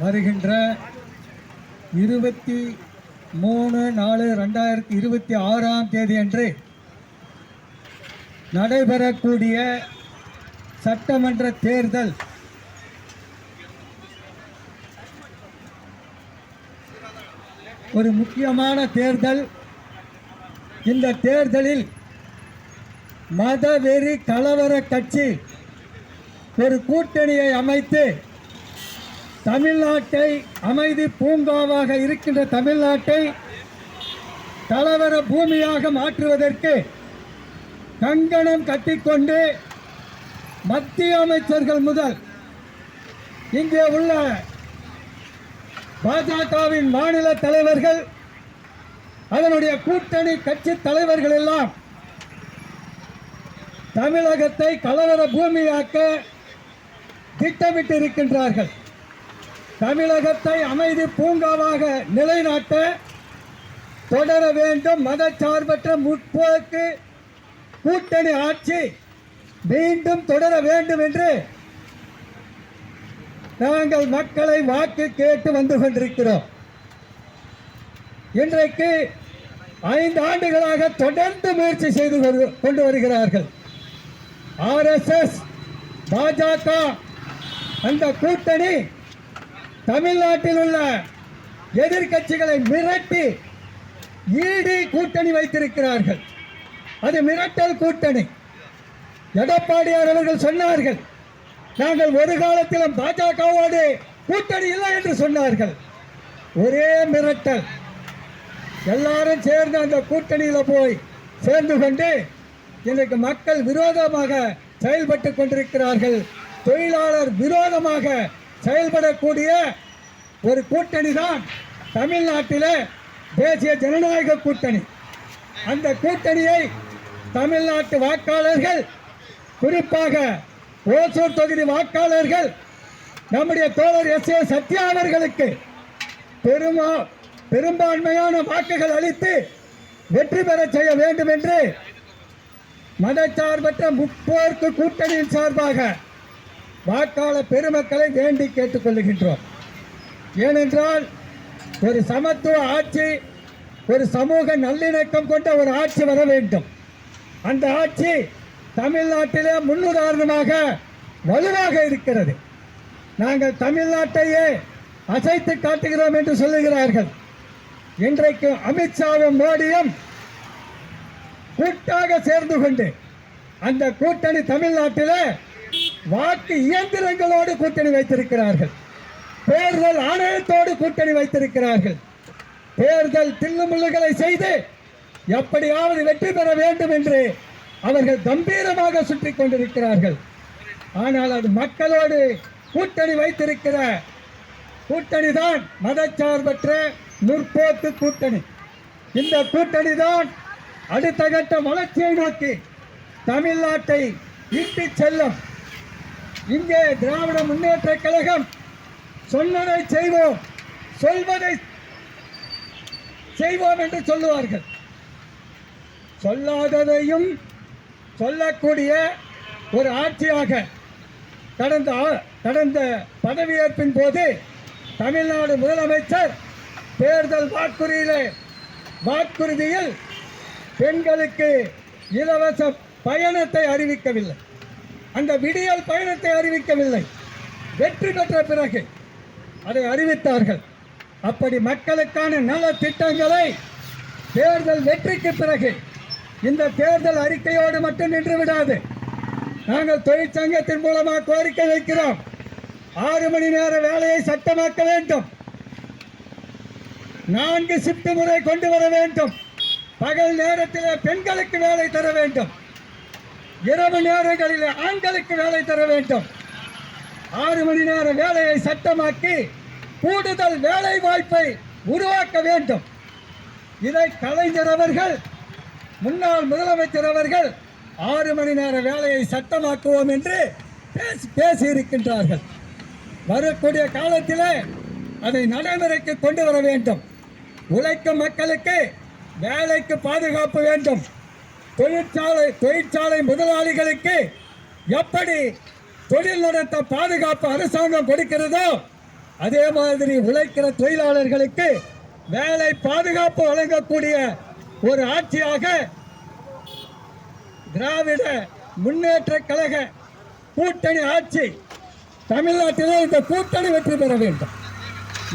வருகின்ற 23/4/2026 தேதி அன்று நடைபெறக்கூடிய சட்டமன்ற தேர்தல் ஒரு முக்கியமான தேர்தல். இந்த தேர்தலில் மதவெறி கலவர கட்சி ஒரு கூட்டணியை அமைத்து தமிழ்நாட்டை அமைதி பூங்காவாக இருக்கின்ற தமிழ்நாட்டை கலவர பூமியாக மாற்றுவதற்கு கங்கணம் கட்டிக்கொண்டு மத்திய அமைச்சர்கள் முதல் இங்கே உள்ள பாஜகவின் மாநில தலைவர்கள், அதனுடைய கூட்டணி கட்சி தலைவர்கள் எல்லாம் தமிழகத்தை கலவர பூமியாக்க திட்டமிட்டிருக்கின்றார்கள். தமிழகத்தை அமைதி பூங்காவாக நிலைநாட்ட தொடர வேண்டும். மதச்சார்பற்ற முற்போக்கு கூட்டணி ஆட்சி மீண்டும் தொடர வேண்டும் என்று நாங்கள் மக்களை வாக்கு கேட்டு வந்து கொண்டிருக்கிறோம். இன்றைக்கு 5 ஆண்டுகளாக தொடர்ந்து முயற்சி செய்து கொண்டு வருகிறார்கள். RSS, பாஜக அந்த கூட்டணி தமிழ்நாட்டில் உள்ள எதிர்கட்சிகளை மிரட்டி ஈடி கூட்டணி வைத்திருக்கிறார்கள். அது மிரட்டல் கூட்டணி. எடப்பாடியார் அவர்கள் சொன்னார்கள், நாங்கள் ஒரு காலத்திலும் பாஜகவோடு கூட்டணி இல்லை என்று சொன்னார்கள். ஒரே மிரட்டல். எல்லாரும் சேர்ந்து அந்த கூட்டணியில் போய் சேர்ந்து கொண்டு இன்றைக்கு மக்கள் விரோதமாக செயல்பட்டு கொண்டிருக்கிறார்கள். தொழிலாளர் விரோதமாக செயல்படக்கூடிய ஒரு கூட்டணி தான் தமிழ்நாட்டில் தேசிய ஜனநாயக கூட்டணி. அந்த கூட்டணியை தமிழ்நாட்டு வாக்காளர்கள், குறிப்பாக ஓசூர் தொகுதி வாக்காளர்கள் நம்முடைய தோழர் S.A. சத்யா அவர்களுக்கு பெரும்பான்மையான வாக்குகள் அளித்து வெற்றி பெற செய்ய வேண்டும் என்று மதச்சார்பற்ற முற்போக்கு கூட்டணியின் சார்பாக வாக்காளர் பெருமக்களை வேண்டி கேட்டுக்கொள்ளுகின்றோம். ஏனென்றால் ஒரு சமத்துவ ஆட்சி, ஒரு சமூக நல்லிணக்கம் கொண்ட ஒரு ஆட்சி வர வேண்டும். அந்த ஆட்சி தமிழ்நாட்டிலே முன்னுதாரணமாக வலுவாக இருக்கிறது. நாங்கள் தமிழ்நாட்டையே அசைத்து காட்டுகிறோம் என்று சொல்லுகிறார்கள். இன்றைக்கு அமித்ஷாவும் மோடியும் கூட்டாக சேர்ந்து கொண்டு அந்த கூட்டணி தமிழ்நாட்டிலே வாக்கு இயந்திரங்களோடு கூட்டணி வைத்திருக்கிறார்கள். தேர்தல் ஆணையத்தோடு கூட்டணி வைத்திருக்கிறார்கள். தேர்தல் தில்லுமுள்ளுகளை செய்து எப்படியாவது வெற்றி பெற வேண்டும் என்று அவர்கள் கம்பீரமாக சுற்றி கொண்டிருக்கிறார்கள். ஆனால் அது மக்களோடு கூட்டணி வைத்திருக்கிற கூட்டணி தான் மதச்சார்பற்ற முற்போக்கு கூட்டணி. இந்த கூட்டணி தான் அடுத்த கட்ட வளர்ச்சியை நோக்கி தமிழ்நாட்டை இட்டு செல்லும். இங்கே திராவிட முன்னேற்ற கழகம் சொன்னதை செய்வோம், சொல்வதை செய்வோம் என்று சொல்லுவார்கள். சொல்லாததையும் சொல்லக்கூடிய ஒரு ஆட்சியாக கடந்த பதவியேற்பின் போது தமிழ்நாடு முதலமைச்சர் தேர்தல் வாக்குறுதியில் பெண்களுக்கு இலவச பயணத்தை அறிவிக்கவில்லை. அந்த விடியல் பயணத்தை அறிவிக்கவில்லை. வெற்றி பெற்ற பிறகு அதை அறிவித்தார்கள். அப்படி மக்களுக்கான நல திட்டங்களை தேர்தல் வெற்றிக்கு பிறகு இந்த தேர்தல் அறிக்கையோடு மட்டும் நின்று விடாது. நாங்கள் தொழிற்சங்கத்தின் மூலமாக கோரிக்கை வைக்கிறோம். 6 மணி நேர வேலையை சட்டமாக்க வேண்டும். 4 ஷிப்ட் முறை கொண்டு வர வேண்டும். பகல் நேரத்தில் பெண்களுக்கு வேலை தர வேண்டும். இரவு நேரங்களில் ஆண்களுக்கு வேலை தர வேண்டும். 6 மணி நேர வேலையை சட்டமாக்கி கூடுதல் வேலை வாய்ப்பை உருவாக்க வேண்டும். இதை கலைஞர் அவர்கள், முன்னாள் முதலமைச்சர் அவர்கள் 6 மணி நேர வேலையை சட்டமாக்குவோம் என்று பேசியிருக்கின்றார்கள். வரக்கூடிய காலத்தில் அதை நடைமுறைக்கு கொண்டு வர வேண்டும். உழைக்கும் மக்களுக்கு வேலைக்கு பாதுகாப்பு வேண்டும். தொழிற்சாலை முதலாளிகளுக்கு எப்படி தொழில் நடத்த பாதுகாப்பு அரசாங்கம் கொடுக்கிறதோ அதே மாதிரி உழைக்கிற தொழிலாளர்களுக்கு வேலை பாதுகாப்பு வழங்கக்கூடிய ஒரு ஆட்சியாக திராவிட முன்னேற்ற கழக கூட்டணி ஆட்சி தமிழ்நாட்டிலே இந்த கூட்டணி வெற்றி பெற வேண்டும்.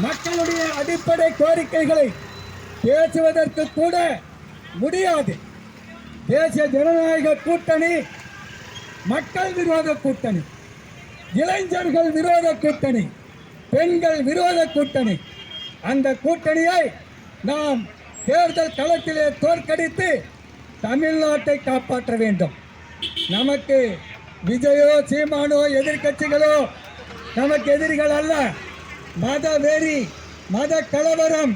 மக்களுடைய அடிப்படை கோரிக்கைகளை பேசுவதற்கு கூட முடியாது. தேசிய ஜனநாயக கூட்டணி மக்கள் விரோத கூட்டணி, இளைஞர்கள் விரோத கூட்டணி, பெண்கள் விரோத கூட்டணி. அந்த கூட்டணியை நாம் தேர்தல் களத்திலே தோற்கடித்து தமிழ்நாட்டை காப்பாற்ற வேண்டும். நமக்கு விஜயோ சீமானோ எதிர்கட்சிகளோ நமக்கு எதிரிகள் அல்ல. மத வெறி, மத கலவரம்,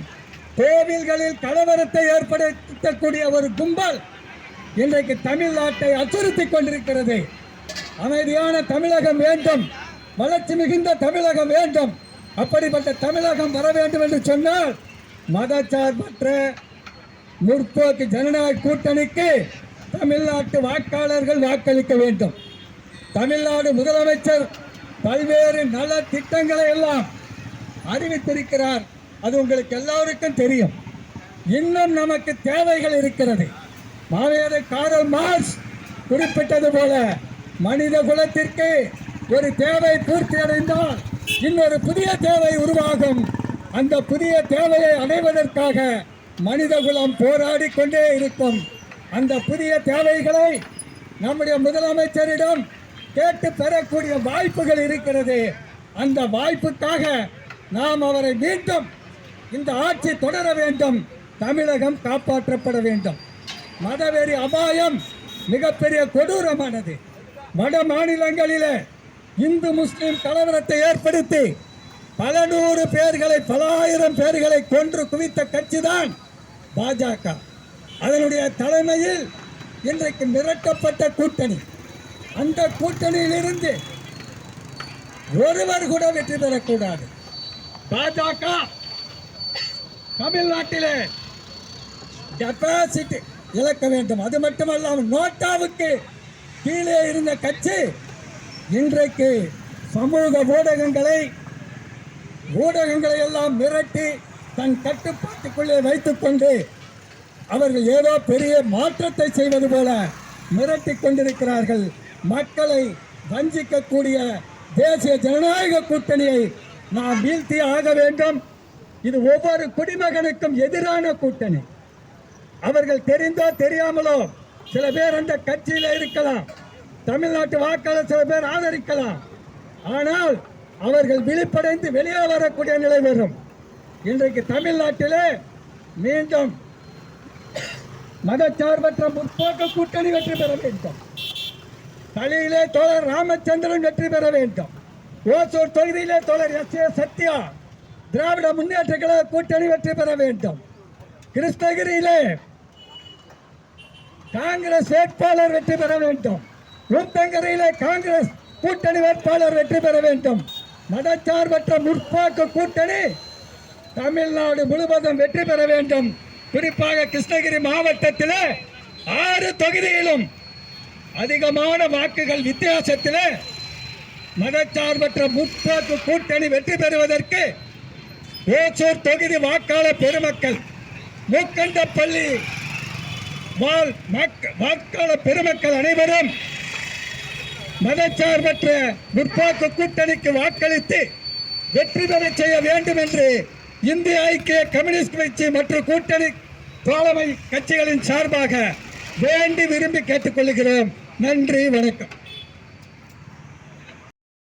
கோவில்களில் கலவரத்தை ஏற்படுத்தக்கூடிய ஒரு கும்பல் இன்றைக்கு தமிழ்நாட்டை அச்சுறுத்திக் கொண்டிருக்கிறது. அமைதியான தமிழகம் வேண்டும், வளர்ச்சி மிகுந்த தமிழகம் வேண்டும். அப்படிப்பட்ட தமிழகம் வர வேண்டும் என்று சொன்னால் மதச்சார்பற்ற முற்போக்கு ஜனநாயக கூட்டணிக்கு தமிழ்நாட்டு வாக்காளர்கள் வாக்களிக்க வேண்டும். தமிழ்நாடு முதலமைச்சர் பல்வேறு நல திட்டங்களை எல்லாம் அறிவித்திருக்கிறார். அது உங்களுக்கு எல்லாருக்கும் தெரியும். இன்னும் நமக்கு தேவைகள் இருக்கிறது. மாவீரர் கார்ல் மார்க்ஸ் குறிப்பிட்டது போல மனித குலத்திற்கு ஒரு தேவை பூர்த்தி அடைந்தால் இன்னொரு புதிய தேவை உருவாகும். அந்த புதிய தேவையை அடைவதற்காக மனித குலம் போராடி கொண்டே இருக்கும். அந்த புதிய தேவைகளை நம்முடைய முதலமைச்சரிடம் கேட்டு பெறக்கூடிய வாய்ப்புகள் இருக்கிறது. அந்த வாய்ப்புக்காக நாம் அவரை மீண்டும் இந்த ஆட்சி தொடர வேண்டும். தமிழகம் காப்பாற்றப்பட வேண்டும். மதவெறி அபாயம் மிகப்பெரிய கொடூரமானது. வட மாநிலங்களிலே இந்து முஸ்லிம் கலவரத்தை ஏற்படுத்தி பல நூறு பேர்களை, பல ஆயிரம் பேர்களை கொன்று குவித்த கட்சி தான் பாஜக. அதனுடைய தலைமையில் இன்றைக்கு மிரட்டப்பட்ட கூட்டணி. அந்த கூட்டணியிலிருந்து ஒருவர் கூட வெற்றி பெறக்கூடாது. பாஜக தமிழ்நாட்டிலே டெபாசிட் இழக்க வேண்டும். அது மட்டுமல்லாமல் நோட்டாவுக்கு கீழே இருந்த கட்சி இன்றைக்கு சமூக ஊடகங்களை எல்லாம் மிரட்டி தன் கட்டுப்பாட்டுக்குள்ளே வைத்துக்கொண்டு அவர்கள் ஏதோ பெரிய மாற்றத்தை செய்வது போல மிரட்டி கொண்டிருக்கிறார்கள். மக்களை வஞ்சிக்கக்கூடிய தேசிய ஜனநாயக கூட்டணியை நாம் வீழ்த்தி ஆக வேண்டும். இது ஒவ்வொரு குடிமகனுக்கும் எதிரான கூட்டணி. அவர்கள் தெரிந்தோ தெரியாமலோ சில பேர் அந்த கட்சியில் இருக்கலாம். தமிழ்நாட்டு வாக்காளர் சில பேர் ஆதரிக்கலாம். ஆனால் அவர்கள் விழிப்படைந்து வெளியே வரக்கூடிய நிலை வரும். இன்றைக்கு தமிழ்நாட்டிலே மீண்டும் மதச்சார்பற்ற முற்போக்கு கூட்டணி வெற்றி பெற வேண்டும். தலையிலே தோழர் ராமச்சந்திரன் வெற்றி பெற வேண்டும். ஓசூர் தொகுதியிலே தோழர் எஸ்.ஏ. சத்யா திராவிட முன்னேற்ற கழக கூட்டணி வெற்றி பெற வேண்டும். கிருஷ்ணகிரியிலே காங்கிரஸ் வேட்பாளர் வெற்றி பெற வேண்டும். ஊத்தங்கரையிலே காங்கிரஸ் கூட்டணி வேட்பாளர் வெற்றி பெற வேண்டும். மதச்சார்பற்ற முற்போக்கு கூட்டணி தமிழ்நாடு முழுவதும் வெற்றி பெற வேண்டும். குறிப்பாக கிருஷ்ணகிரி மாவட்டத்திலே 6 தொகுதியிலும் அதிகமான வாக்குகள் வித்தியாசத்திலே மதச்சார்பற்ற முற்போக்கு கூட்டணி வெற்றி பெறுவதற்கு ஓசூர் தொகுதி வாக்காளர் பெருமக்கள், மூக்கண்டப்பள்ளி வாக்காளர் பெருமக்கள் அனைவரும் மதச்சார்பற்ற முற்போக்கு கூட்டணிக்கு வாக்களித்து வெற்றி பெற செய்ய வேண்டும் என்று இந்திய ஐக்கிய கம்யூனிஸ்ட் கட்சி மற்றும் கூட்டணி தோழமை கட்சிகளின் சார்பாக வேண்டி விரும்பி கேட்டுக்கொள்கிறோம். நன்றி, வணக்கம்.